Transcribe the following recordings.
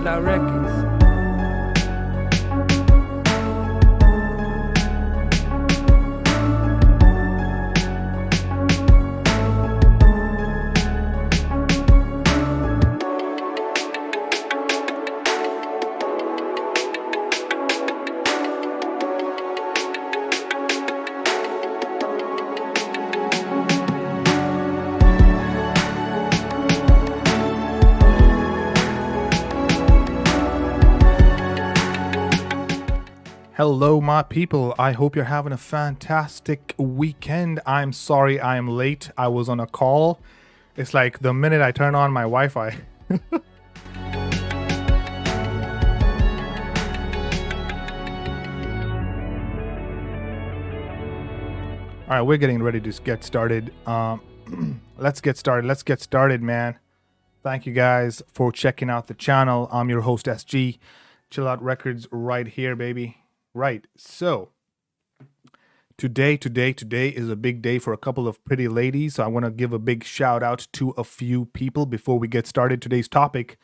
chilloutrecords. Hello, my people. I hope you're having a fantastic weekend. I'm sorry I am late. I was on a call. It's like the minute I turn on my Wi-Fi. All right, we're getting ready to get started. Let's get started, man. Thank you guys for checking out the channel. I'm your host, SG. Chill Out Records right here, baby. Right, so today is a big day for a couple of pretty ladies. So I want to give a big shout out to a few people before we get started. Today's topic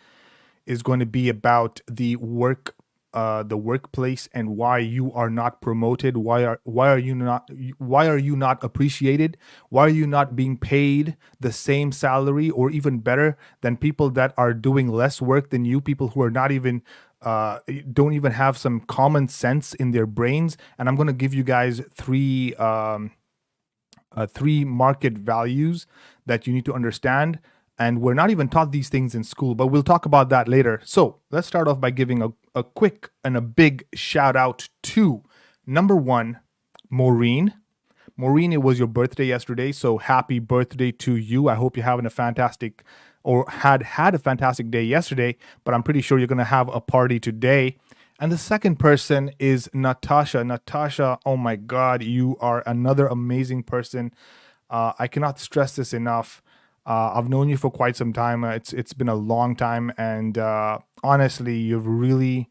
is going to be about the workplace and why you are not promoted. Why are you not appreciated? Why are you not being paid the same salary or even better than people that are doing less work than you? People who are not even don't even have some common sense in their brains. And I'm going to give you guys three market values that you need to understand. And we're not even taught these things in school, but we'll talk about that later. So let's start off by giving a quick and a big shout out to number one, Maureen. Maureen, it was your birthday yesterday, so happy birthday to you. I hope you're having a fantastic or had a fantastic day yesterday, but I'm pretty sure you're going to have a party today. And the second person is Natasha. Natasha, oh my God, you are another amazing person. I cannot stress this enough. I've known you for quite some time. It's been a long time, and honestly, you've really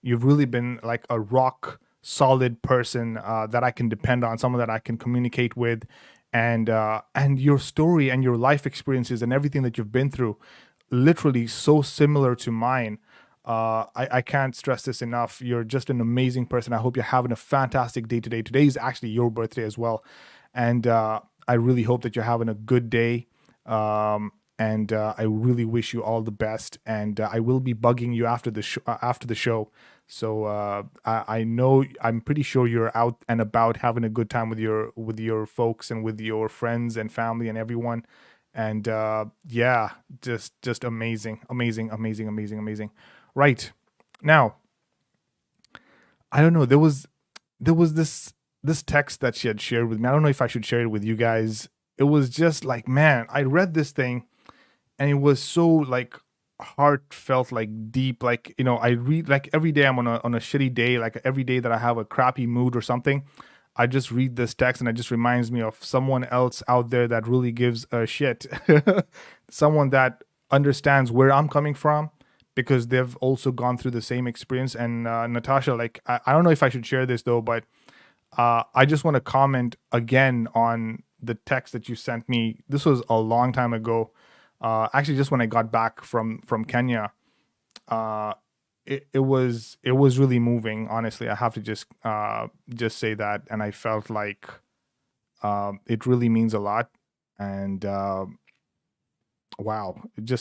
been like a rock solid person that I can depend on, someone that I can communicate with. And your story and your life experiences and everything that you've been through, literally so similar to mine. I can't stress this enough. You're just an amazing person. I hope you're having a fantastic day today. Today is actually your birthday as well. And I really hope that you're having a good day. And I really wish you all the best. And I will be bugging you after the show. So I'm pretty sure you're out and about having a good time with your folks and with your friends and family and everyone. And yeah, just amazing. Right now, I don't know. There was this text that she had shared with me. I don't know if I should share it with you guys. It was just like, man, I read this thing, and it was so like heartfelt, like deep, like, you know, I read like every day I'm on a shitty day, like every day that I have a crappy mood or something, I just read this text and it just reminds me of someone else out there that really gives a shit. Someone that understands where I'm coming from because they've also gone through the same experience. And Natasha, like, I don't know if I should share this though, but I just want to comment again on the text that you sent me. This was a long time ago. Actually, just when I got back from Kenya, it was really moving. Honestly, I have to just say that, and I felt like it really means a lot. And wow,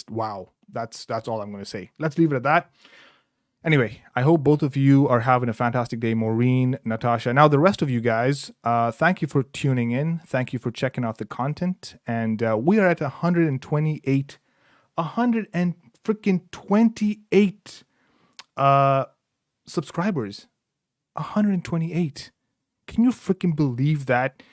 wow. That's all I'm going to say. Let's leave it at that. Anyway, I hope both of you are having a fantastic day, Maureen, Natasha. Now, the rest of you guys, thank you for tuning in. Thank you for checking out the content. And we are at 128 subscribers. 128. Can you freaking believe that?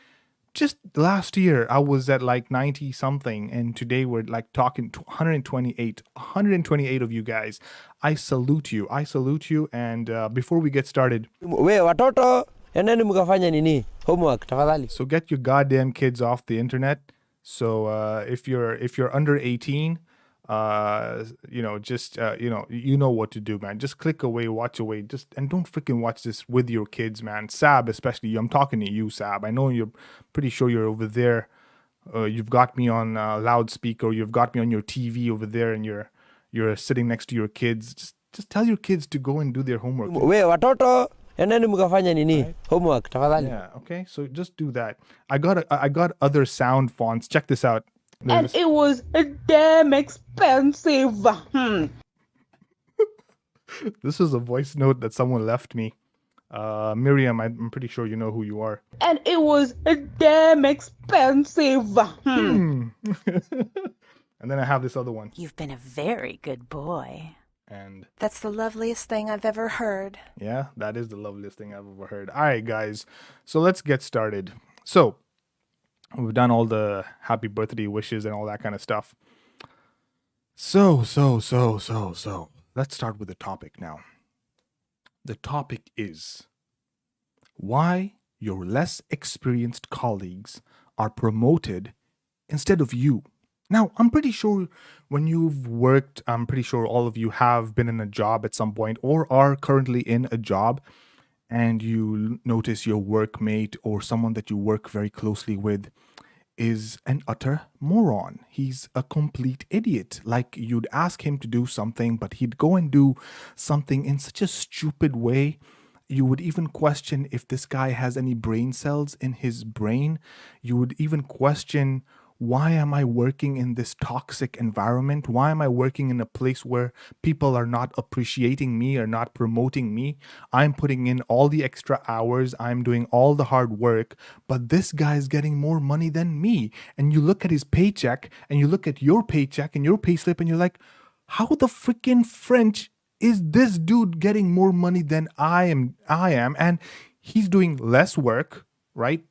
Just last year, I was at like 90 something, and today we're like talking to 128 of you guys. I salute you. And before we get started, Watoto, endeni mkafanya nini? Homework, tafadhali. So get your goddamn kids off the internet. So if you're under 18, you know what to do, man. Just click away, watch away, and don't freaking watch this with your kids, man. Sab, especially, I'm talking to you, Sab. I know you're pretty sure you're over there. You've got me on loudspeaker, you've got me on your TV over there, and you're sitting next to your kids. Just Just tell your kids to go and do their homework. We watoto, endeni mkafanya nini? Homework, tafadhali. Yeah, okay. So just do that. I got other sound fonts. Check this out. And it was damn expensive. This is a voice note that someone left me. Miriam, I'm pretty sure you know who you are. And it was damn expensive. And then I have this other one. You've been a very good boy. And That's the loveliest thing I've ever heard. yeah, that is the loveliest thing I've ever heard. All right, guys. So let's get started. So we've done all the happy birthday wishes and all that kind of stuff. So. Let's start with the topic now. The topic is why your less experienced colleagues are promoted instead of you. Now, I'm pretty sure when you've worked, I'm pretty sure all of you have been in a job at some point or are currently in a job, and you notice your workmate or someone that you work very closely with is an utter moron. He's a complete idiot. Like, you'd ask him to do something, but he'd go and do something in such a stupid way. You would even question if this guy has any brain cells in his brain. You would even question, why am I working in this toxic environment? Why am I working in a place where people are not appreciating me or not promoting me? I'm putting in all the extra hours. I'm doing all the hard work, but this guy is getting more money than me. And you look at his paycheck and you look at your paycheck and your payslip and you're like, how the freaking French is this dude getting more money than I am? And he's doing less work, right?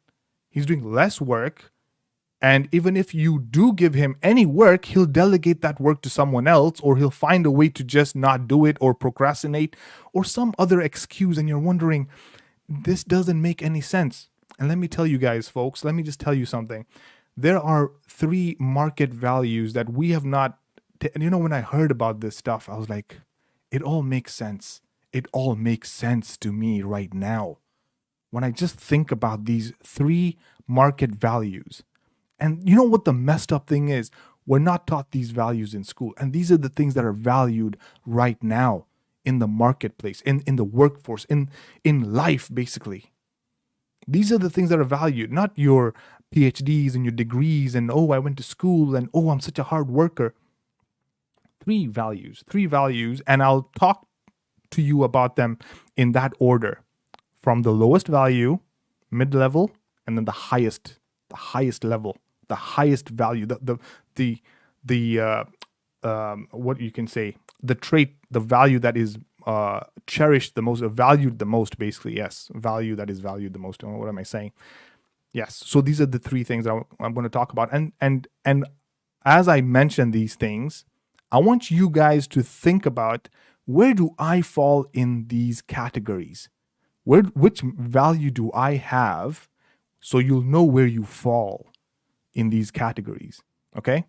He's doing less work. And even if you do give him any work, he'll delegate that work to someone else, or he'll find a way to just not do it or procrastinate or some other excuse. And you're wondering, this doesn't make any sense. And let me tell you guys, folks, let me just tell you something. There are 3 market values that we have not, and you know, when I heard about this stuff, I was like, it all makes sense. It all makes sense to me right now. When I just think about these 3 market values. And you know what the messed up thing is? We're not taught these values in school. And these are the things that are valued right now in the marketplace, in the workforce, in life, basically. These are the things that are valued, not your PhDs and your degrees and, oh, I went to school and, oh, I'm such a hard worker. 3 values, and I'll talk to you about them in that order. From the lowest value, mid-level, and then the highest level, the highest value, what you can say, the trait, the value that is cherished the most, valued the most, basically. Yes, value that is valued the most. What am I saying? Yes. So these are the 3 things I'm going to talk about. And as I mention these things, I want you guys to think about, where do I fall in these categories? Which value do I have? So you'll know where you fall in these categories, okay?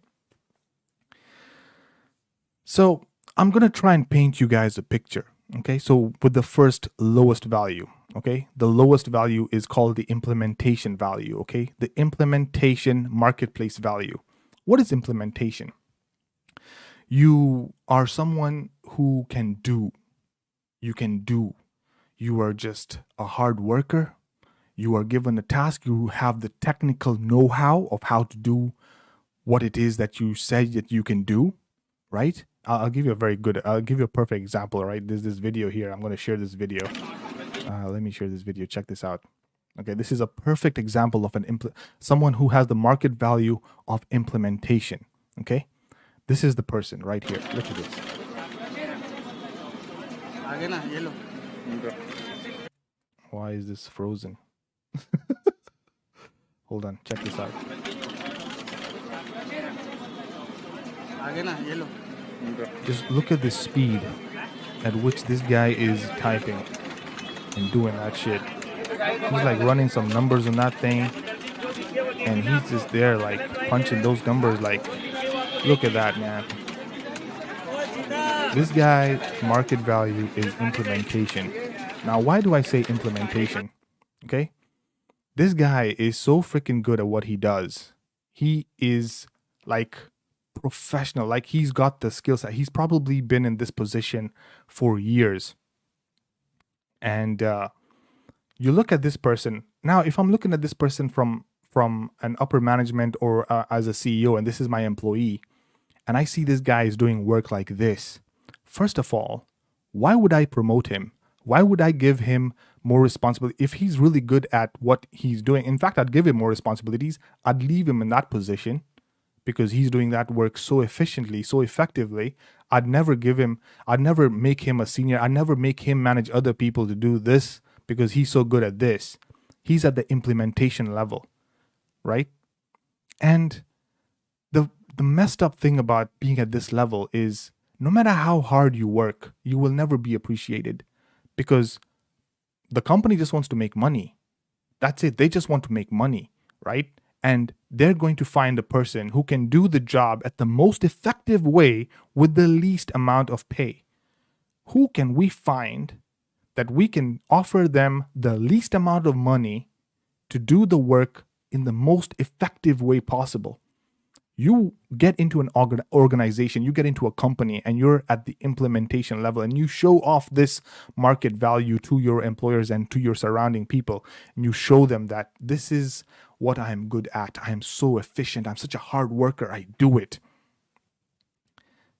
So I'm going to try and paint you guys a picture, okay? So with the first lowest value, okay? The lowest value is called the implementation value, okay? The implementation marketplace value. What is implementation? You are someone who can do. You can do. You are just a hard worker. You are given a task. You have the technical know-how of how to do what it is that you said that you can do, right? I'll give you a perfect example, right? There's this video here. I'm going to share this video. Let me share this video. Check this out. Okay, this is a perfect example of someone who has the market value of implementation, okay? This is the person right here. Look at this. Why is this frozen? Hold on, check this out. Just look at the speed at which this guy is typing and doing that shit. He's like running some numbers on that thing, and he's just there like punching those numbers. Like, look at that, man. This guy's market value is implementation. Now, why do I say implementation? Okay? This guy is so freaking good at what he does. He is like professional. Like he's got the skill set. He's probably been in this position for years. And you look at this person. Now, if I'm looking at this person from an upper management or as a CEO, and this is my employee, and I see this guy is doing work like this, first of all, why would I promote him? Why would I give him more responsibility if he's really good at what he's doing? In fact, I'd give him more responsibilities. I'd leave him in that position because he's doing that work so efficiently, so effectively. I'd never make him a senior. I'd never make him manage other people to do this because he's so good at this. He's at the implementation level, right? And the messed up thing about being at this level is no matter how hard you work, you will never be appreciated because the company just wants to make money. That's it. They just want to make money, right? And they're going to find a person who can do the job at the most effective way with the least amount of pay. Who can we find that we can offer them the least amount of money to do the work in the most effective way possible? You get into an organization, you get into a company, and you're at the implementation level, and you show off this market value to your employers and to your surrounding people, and you show them that this is what I'm good at. I am so efficient. I'm such a hard worker. I do it.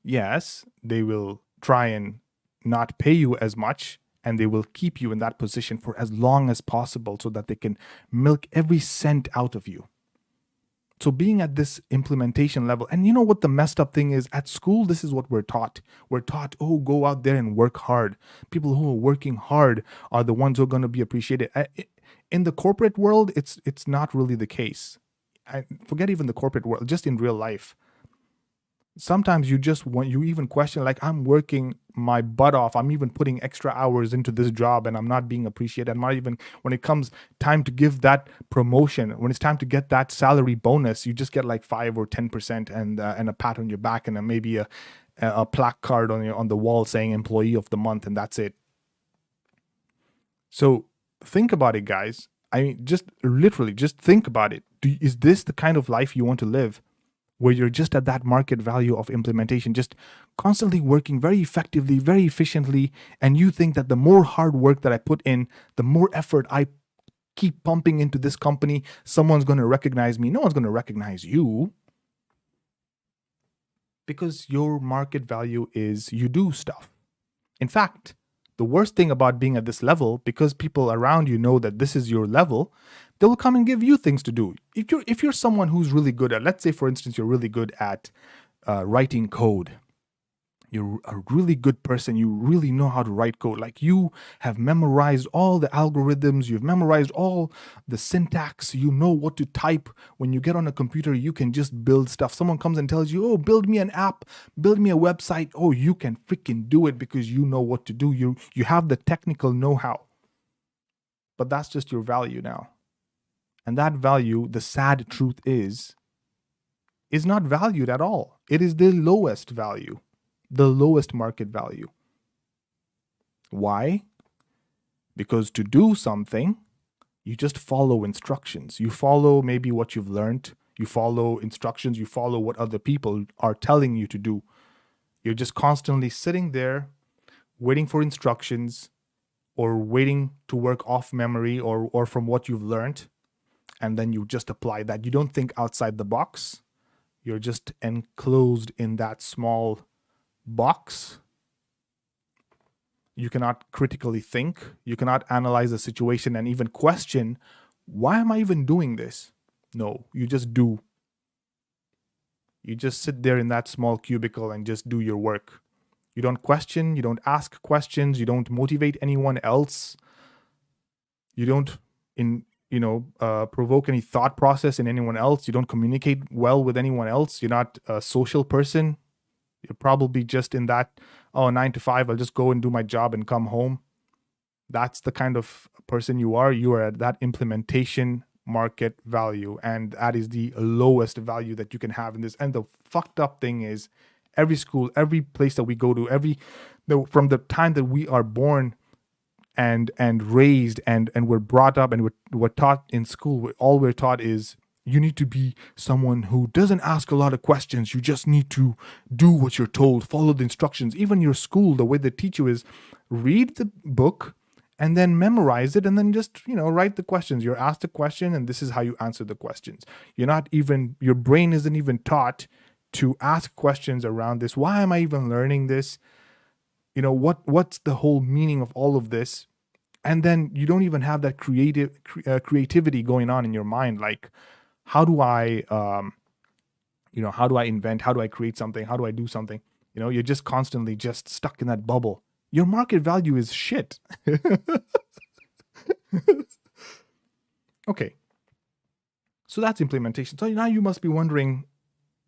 Yes, they will try and not pay you as much, and they will keep you in that position for as long as possible so that they can milk every cent out of you. So being at this implementation level, and you know what the messed up thing is? At school, this is what we're taught. We're taught, oh, go out there and work hard. People who are working hard are the ones who are going to be appreciated. In the corporate world, it's not really the case. Forget even the corporate world, just in real life. Sometimes you even question, like, I'm working my butt off. I'm even putting extra hours into this job and I'm not being appreciated. I'm not even, when it comes time to give that promotion, when it's time to get that salary bonus, you just get like 5 or 10% and a pat on your back and maybe a plaque card on the wall saying employee of the month, and that's it. So think about it, guys. I mean, just think about it. Is this the kind of life you want to live? Where you're just at that market value of implementation, just constantly working very effectively, very efficiently, and you think that the more hard work that I put in, the more effort I keep pumping into this company, someone's going to recognize me. No one's going to recognize you. Because your market value is you do stuff. In fact, the worst thing about being at this level, because people around you know that this is your level, they will come and give you things to do. If you're someone who's really good at, let's say for instance, you're really good at writing code. You're a really good person. You really know how to write code. Like you have memorized all the algorithms. You've memorized all the syntax. You know what to type. When you get on a computer, you can just build stuff. Someone comes and tells you, oh, build me an app, build me a website. Oh, you can freaking do it because you know what to do. You have the technical know-how. But that's just your value now. And that value, the sad truth is not valued at all. It is the lowest value, the lowest market value. Why? Because to do something, you just follow instructions. You follow maybe what you've learned. You follow instructions. You follow what other people are telling you to do. You're just constantly sitting there waiting for instructions or waiting to work off memory or from what you've learned. And then you just apply that. You don't think outside the box. You're just enclosed in that small box. You cannot critically think. You cannot analyze the situation and even question, why am I even doing this? No, you just do. You just sit there in that small cubicle and just do your work. You don't question. You don't ask questions. You don't motivate anyone else. You don't provoke any thought process in anyone else. You don't communicate well with anyone else. You're not a social person. You're probably just in that, 9 to 5, I'll just go and do my job and come home. That's the kind of person you are. You are at that implementation market value, and that is the lowest value that you can have in this. And the fucked up thing is, every school, every place that we go to, from the time that we are born and raised and we're brought up and we're taught in school, all we're taught is You need to be someone who doesn't ask a lot of questions. You just need to do what you're told, follow the instructions. Even your school, the way they teach you is read the book and then memorize it and then just, write the questions. You're asked a question and this is how you answer the questions. Your brain isn't even taught to ask questions around this. Why am I even learning this? What's the whole meaning of all of this? And then you don't even have that creativity going on in your mind. Like, how do I invent? How do I create something? How do I do something? You're just constantly just stuck in that bubble. Your market value is shit. Okay. So that's implementation. So now you must be wondering,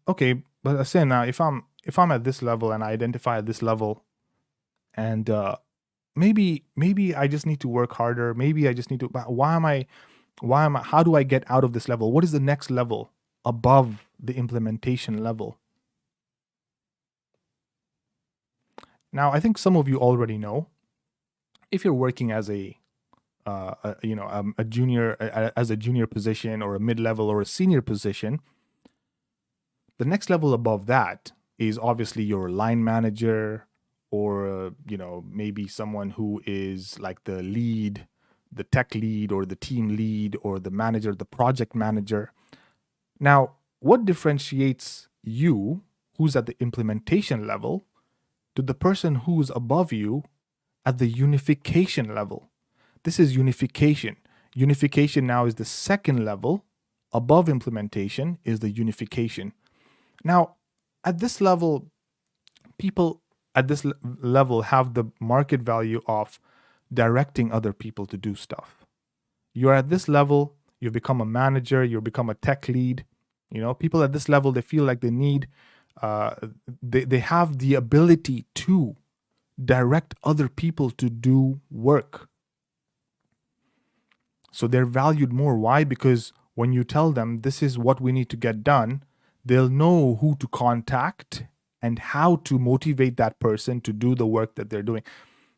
okay, but Asin, now if I'm at this level and I identify at this level, and maybe I just need to work harder. Maybe I just need to. How do I get out of this level? What is the next level above the implementation level? Now, I think some of you already know, if you're working as a junior, as a junior position or a mid-level or a senior position, the next level above that is obviously your line manager, or maybe someone who is like the lead, the tech lead, or the team lead, or the manager, the project manager. Now, what differentiates you, who's at the implementation level, to the person who's above you at the unification level? This is unification. Unification now is the second level. Above implementation is the unification. Now, at this level, people at this level have the market value of directing other people to do stuff. You're at this level, you've become a manager, you've become a tech lead. People at this level, they feel like they need, they have the ability to direct other people to do work. So they're valued more. Why? Because when you tell them this is what we need to get done, they'll know who to contact and how to motivate that person to do the work that they're doing.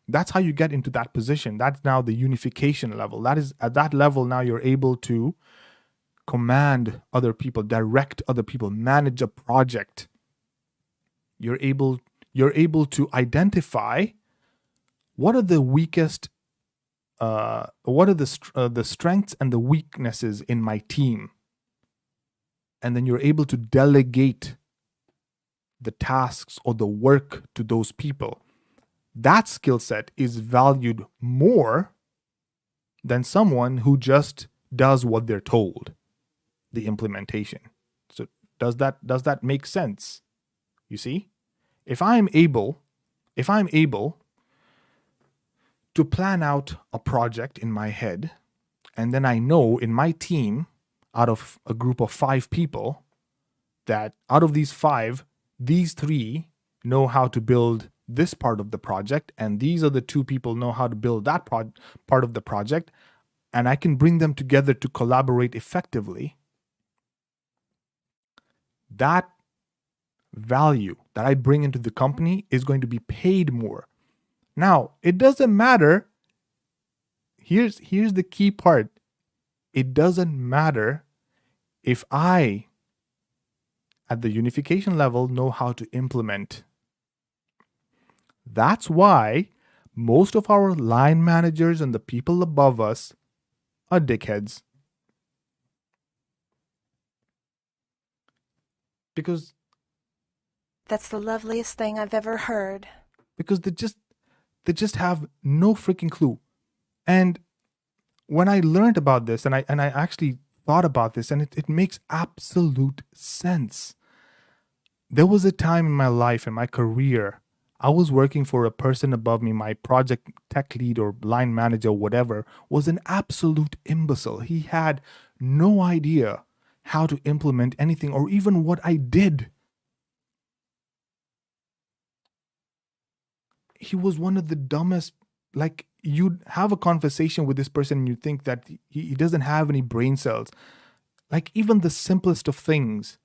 That's how you get into that position. That's now the unification level. That is, at that level, now you're able to command other people, direct other people, manage a project. You're able to identify what are the weakest, what are the strengths and the weaknesses in my team. And then you're able to delegate the tasks or the work to those people. That skill set is valued more than someone who just does what they're told, the implementation. So does that make sense? You see, if I'm able to plan out a project in my head, and then I know in my team, out of a group of 5 people, that out of these 5, these 3 know how to build this part of the project, and these are the 2 people know how to build that part of the project, and I can bring them together to collaborate effectively. That value that I bring into the company is going to be paid more. Now, it doesn't matter. Here's the key part. It doesn't matter if I, at the unification level, know how to implement. That's why most of our line managers and the people above us are dickheads. Because That's the loveliest thing I've ever heard. Because they just have no freaking clue. And when I learned about this, and I actually thought about this, and it makes absolute sense. There was a time in my life, in my career, I was working for a person above me. My project tech lead or line manager, whatever, was an absolute imbecile. He had no idea how to implement anything or even what I did. He was one of the dumbest. Like, you'd have a conversation with this person and you think that he doesn't have any brain cells. Like, even the simplest of things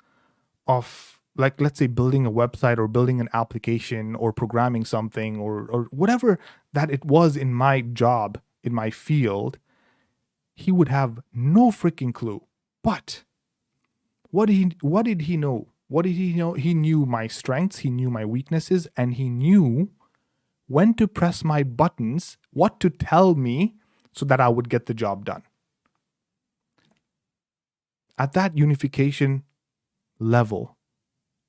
of, like, let's say building a website or building an application or programming something or whatever that it was in my job, in my field, he would have no freaking clue. But What did he know? What did he know? He knew my strengths, he knew my weaknesses, and he knew when to press my buttons, what to tell me so that I would get the job done. At that unification level,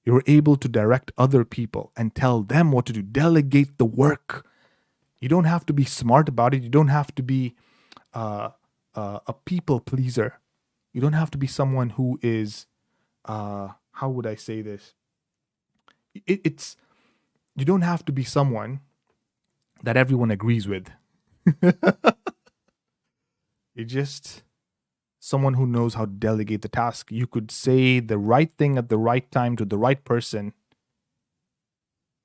you're able to direct other people and tell them what to do. Delegate the work. You don't have to be smart about it. You don't have to be a people pleaser. You don't have to be someone who is, how would I say this? It's you don't have to be someone that everyone agrees with. You're just someone who knows how to delegate the task. You could say the right thing at the right time to the right person,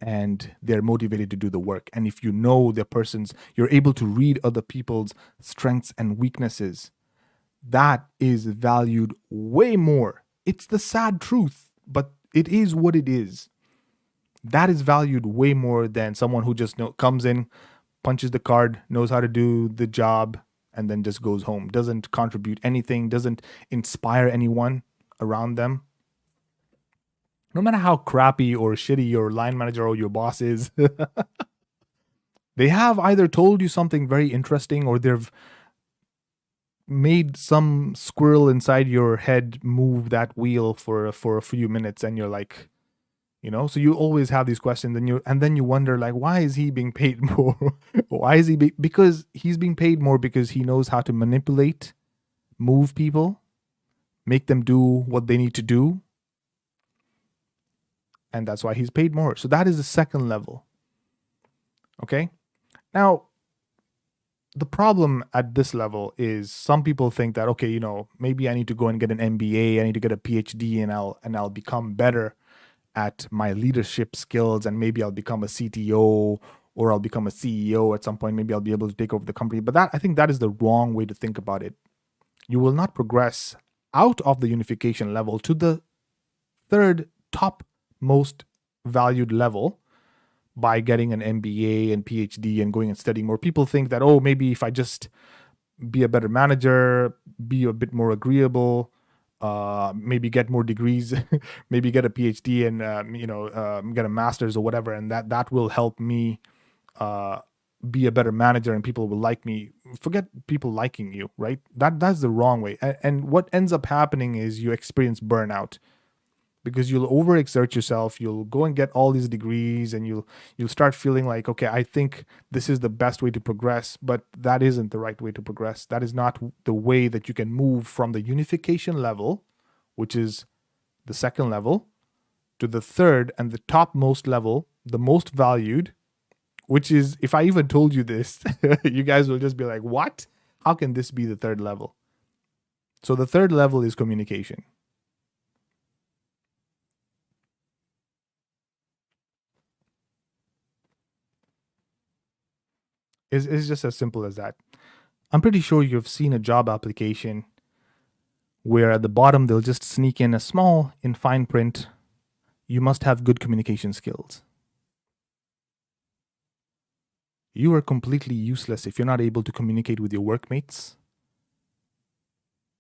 and they're motivated to do the work. And if you know the person's, you're able to read other people's strengths and weaknesses. That is valued way more. It's the sad truth, but it is what it is. That is valued way more than someone who just comes in, punches the card, knows how to do the job, and then just goes home. Doesn't contribute anything, doesn't inspire anyone around them. No matter how crappy or shitty your line manager or your boss is, they have either told you something very interesting or they've made some squirrel inside your head move that wheel for a few minutes, and you're like, so you always have these questions, and then you wonder, like, why is he being paid more? Why is he because he's being paid more because he knows how to manipulate, move people, make them do what they need to do, and that's why he's paid more. So that is the second level. Okay? Now, the problem at this level is some people think that, okay, maybe I need to go and get an MBA, I need to get a PhD, and I'll become better at my leadership skills, and maybe I'll become a CTO or I'll become a CEO at some point. Maybe I'll be able to take over the company. But I think that is the wrong way to think about it. You will not progress out of the unification level to the third top most valued level by getting an MBA and PhD and going and studying more. People think that, maybe if I just be a better manager, be a bit more agreeable, maybe get more degrees, maybe get a PhD and get a master's or whatever, and that will help me be a better manager and people will like me. Forget people liking you, right? That's the wrong way. And what ends up happening is you experience burnout because you'll overexert yourself. You'll go and get all these degrees and you'll start feeling like, okay, I think this is the best way to progress, but that isn't the right way to progress. That is not the way that you can move from the unification level, which is the second level, to the third and the topmost level, the most valued, which is, if I even told you this, you guys will just be like, what? How can this be the third level? So the third level is communication. It's just as simple as that. I'm pretty sure you've seen a job application where at the bottom they'll just sneak in in fine print, you must have good communication skills. You are completely useless if you're not able to communicate with your workmates.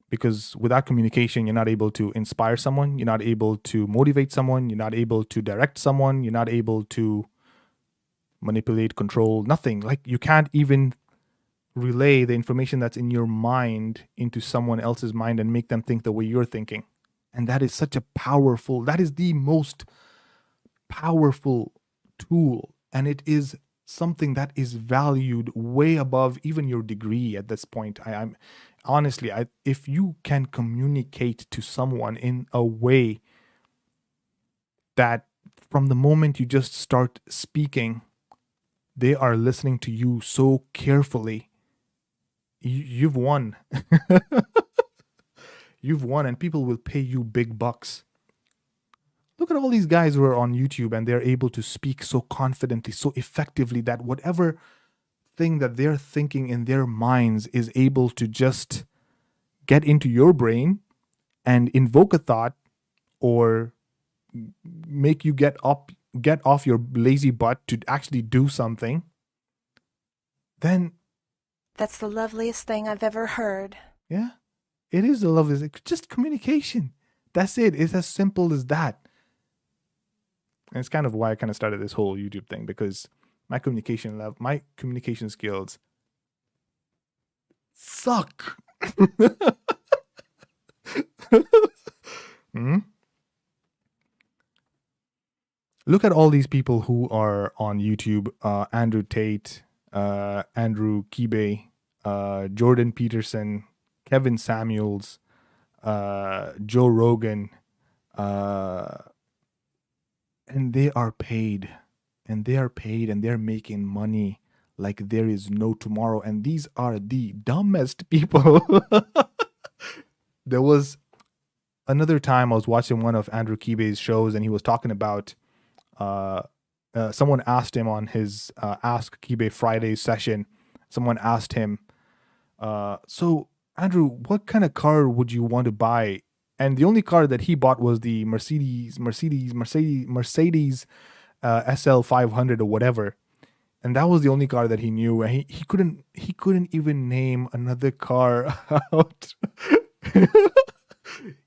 Because without communication, you're not able to inspire someone, you're not able to motivate someone, you're not able to direct someone, you're not able to manipulate, control, nothing. Like, you can't even relay the information that's in your mind into someone else's mind and make them think the way you're thinking. And that is that is the most powerful tool. And it is something that is valued way above even your degree at this point. I'm honestly, if you can communicate to someone in a way that from the moment you just start speaking, they are listening to you so carefully, you've won. You've won, and people will pay you big bucks. Look at all these guys who are on YouTube and they're able to speak so confidently, so effectively that whatever thing that they're thinking in their minds is able to just get into your brain and invoke a thought or make you get off your lazy butt to actually do something. Then That's the loveliest thing I've ever heard. yeah, it is the loveliest. Just communication. That's it. It's as simple as that. And it's kind of why I kind of started this whole YouTube thing, because my communication skills suck. Hmm? Look at all these people who are on YouTube. Andrew Tate, Andrew Kibe, Jordan Peterson, Kevin Samuels, Joe Rogan, and they are paid. And they are paid and they're making money like there is no tomorrow. And these are the dumbest people. There was another time I was watching one of Andrew Kibe's shows, and he was talking about someone asked him on his Ask Kibe Friday session, someone asked him, so Andrew, what kind of car would you want to buy? And the only car that he bought was the Mercedes SL 500 or whatever. And that was the only car that he knew. And he couldn't even name another car out.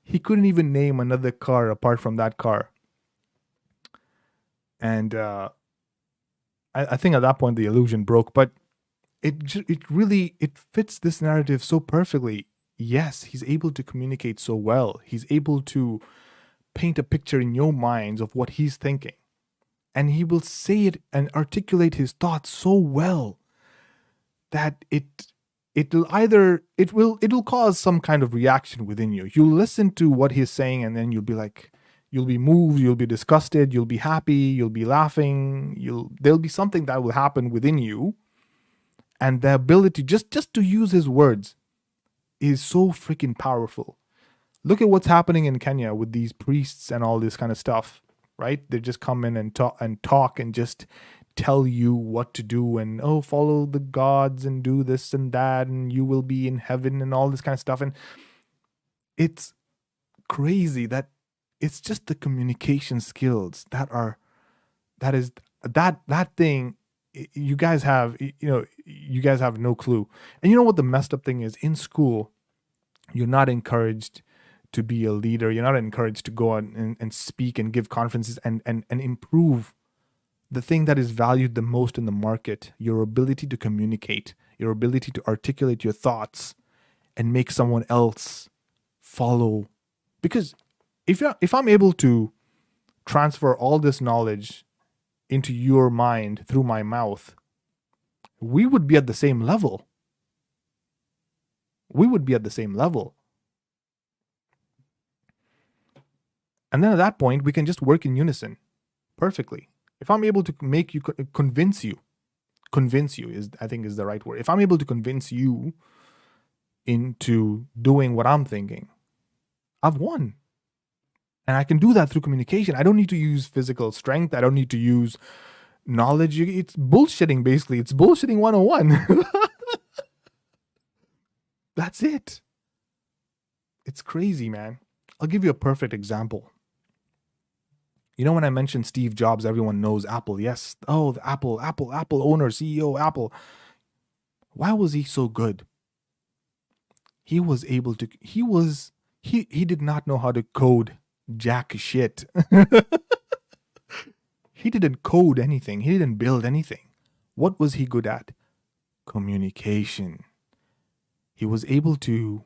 He couldn't even name another car apart from that car. And I think at that point the illusion broke. But it really fits this narrative so perfectly. Yes, he's able to communicate so well. He's able to paint a picture in your minds of what he's thinking. And he will say it and articulate his thoughts so well that it'll cause some kind of reaction within you. You'll listen to what he's saying, and then you'll be like, you'll be moved, you'll be disgusted, you'll be happy, you'll be laughing, there'll be something that will happen within you. And the ability just to use his words is so freaking powerful. Look at what's happening in Kenya with these priests and all this kind of stuff, right? They just come in and talk and just tell you what to do, and follow the gods and do this and that, and you will be in heaven and all this kind of stuff. And it's crazy that it's just the communication skills that thing. You guys have no clue. And you know what the messed up thing is? In school, you're not encouraged to be a leader. You're not encouraged to go on and speak and give conferences and improve the thing that is valued the most in the market, your ability to communicate, your ability to articulate your thoughts and make someone else follow. Because if I'm able to transfer all this knowledge into your mind through my mouth, we would be at the same level. And then at that point, we can just work in unison perfectly. If I'm able to make you, convince you is, I think, is the right word. If I'm able to convince you into doing what I'm thinking, I've won. And I can do that through communication. I don't need to use physical strength. I don't need to use knowledge. It's bullshitting, basically. It's bullshitting 101. That's it. It's crazy, man. I'll give you a perfect example. You know, when I mentioned Steve Jobs, everyone knows Apple. Yes. Oh, the Apple owner, CEO, Apple. Why was he so good? He was able to, he did not know how to code jack shit. He didn't code anything. He didn't build anything. What was he good at? Communication. He was able to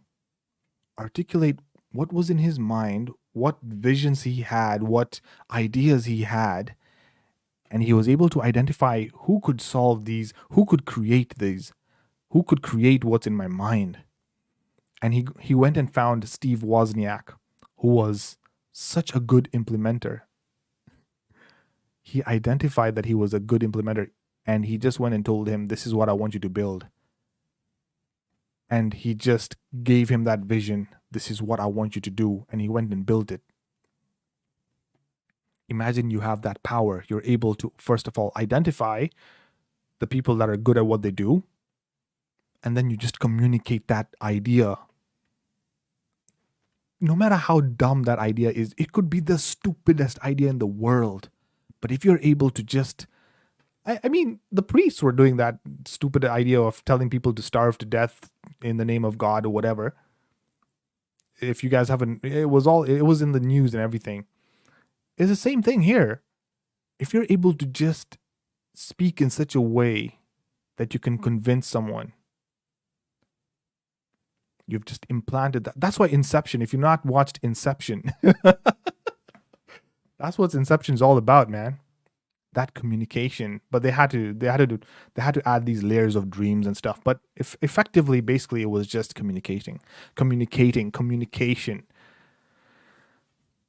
articulate what was in his mind, what visions he had, what ideas he had, and he was able to identify who could solve these, who could create these, who could create what's in my mind. And he went and found Steve Wozniak, who was such a good implementer. He identified that he was a good implementer, and he just went and told him, this is what I want you to build. And he just gave him that vision. This is what I want you to do. And he went and built it. Imagine you have that power. You're able to, first of all, identify the people that are good at what they do. And then you just communicate that idea. No matter how dumb that idea is, it could be the stupidest idea in the world. But if you're able to just, I mean, the priests were doing that stupid idea of telling people to starve to death in the name of God or whatever. if you guys haven't, it was in the news and everything. It's the same thing here. If you're able to just speak in such a way that you can convince someone, you've just implanted that. That's why Inception, if you've not watched Inception, that's what Inception is all about, man. That communication. But they had to add these layers of dreams and stuff. But if effectively, basically, it was just communication.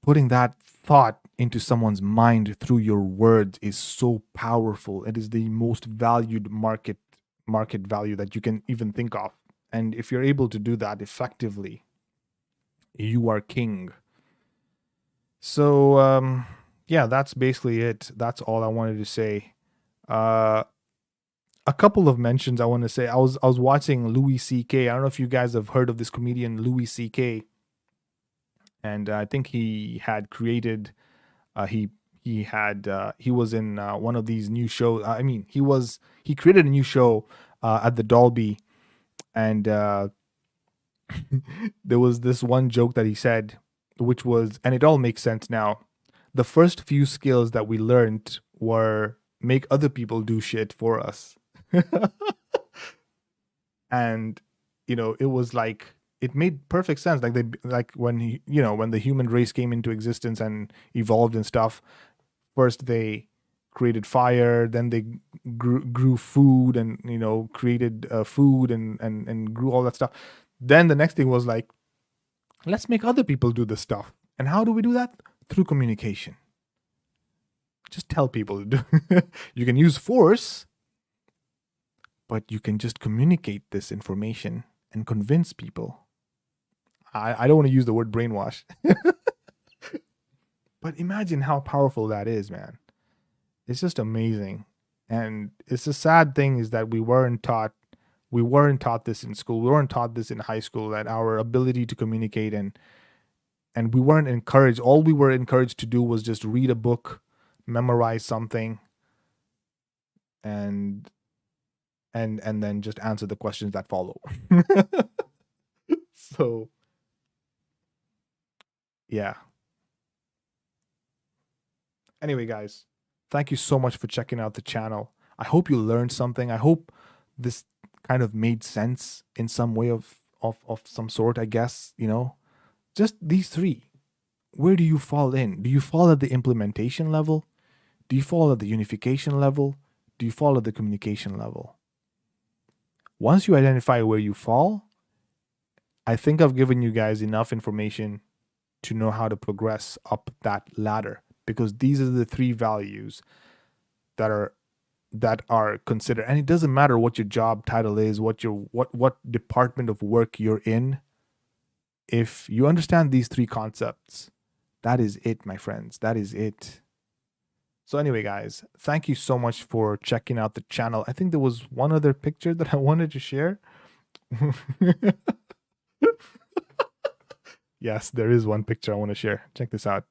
Putting that thought into someone's mind through your words is so powerful. It is the most valued market value that you can even think of. And if you're able to do that effectively, you are king. So yeah, that's basically it. That's all I wanted to say. A couple of mentions I want to say. I was watching Louis C.K. I don't know if you guys have heard of this comedian Louis C.K. And I think he had created, he was in one of these new shows. I mean, he created a new show at the Dolby, and there was this one joke that he said, which was, and it all makes sense now. The first few skills that we learned were make other people do shit for us. And, it was like, it made perfect sense. Like when the human race came into existence and evolved and stuff, first they created fire, then they grew food and, created food and grew all that stuff. Then the next thing was like, let's make other people do this stuff. And how do we do that? Through communication. Just tell people to do. You can use force, but you can just communicate this information and convince people. I don't want to use the word brainwash. But imagine how powerful that is, man. It's just amazing. And it's a sad thing is that we weren't taught this in school. We weren't taught this in high school, that our ability to communicate and we weren't encouraged. All we were encouraged to do was just read a book, memorize something, and then just answer the questions that follow. So, yeah. Anyway, guys, thank you so much for checking out the channel. I hope you learned something. I hope this kind of made sense in some way of some sort, I guess, Just these three. Where do you fall in? Do you fall at the implementation level? Do you fall at the unification level? Do you fall at the communication level? Once you identify where you fall, I think I've given you guys enough information to know how to progress up that ladder, because these are the three values that are considered. And it doesn't matter what your job title is, what department of work you're in. If you understand these three concepts, that is it, my friends. That is it. So anyway, guys, thank you so much for checking out the channel. I think there was one other picture that I wanted to share. Yes, there is one picture I want to share. Check this out.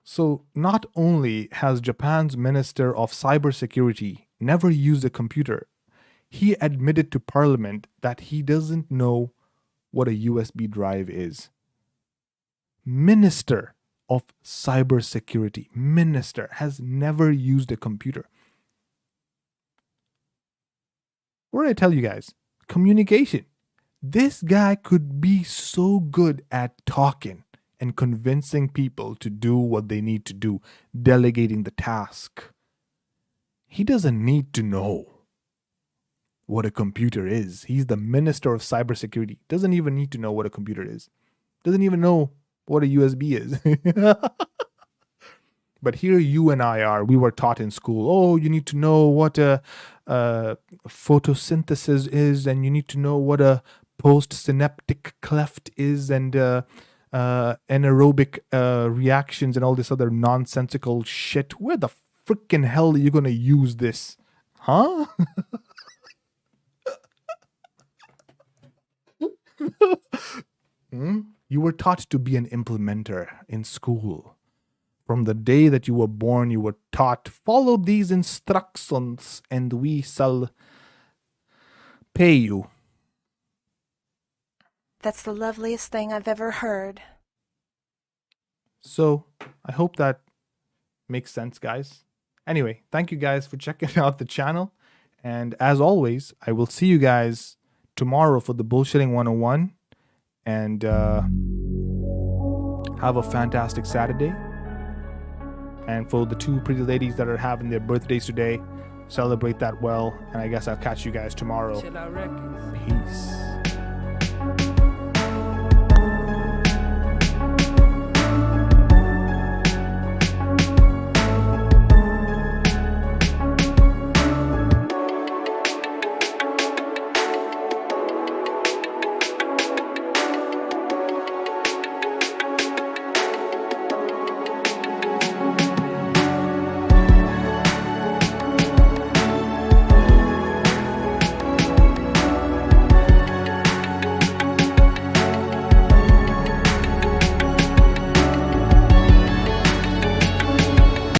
So not only has Japan's Minister of Cybersecurity never used a computer, he admitted to Parliament that he doesn't know what a USB drive is. Minister of Cybersecurity, minister, has never used a computer. What did I tell you guys? Communication. This guy could be so good at talking and convincing people to do what they need to do, delegating the task. He doesn't need to know what a computer is. He's the Minister of Cybersecurity. Doesn't even need to know what a computer is. Doesn't even know what a USB is. But here you and I are. We were taught in school, oh, you need to know what a photosynthesis is, and you need to know what a postsynaptic cleft is, and anaerobic reactions and all this other nonsensical shit. Where the freaking hell are you going to use this? Huh? You were taught to be an implementer in school. From the day that you were born, you were taught, follow these instructions and we shall pay you. That's the loveliest thing I've ever heard. So I hope that makes sense, guys. Anyway, thank you guys for checking out the channel. And as always, I will see you guys tomorrow for the Bullshitting 101. And have a fantastic Saturday. And for the two pretty ladies that are having their birthdays today, celebrate that well. And I guess I'll catch you guys tomorrow. Chillout Records. Peace.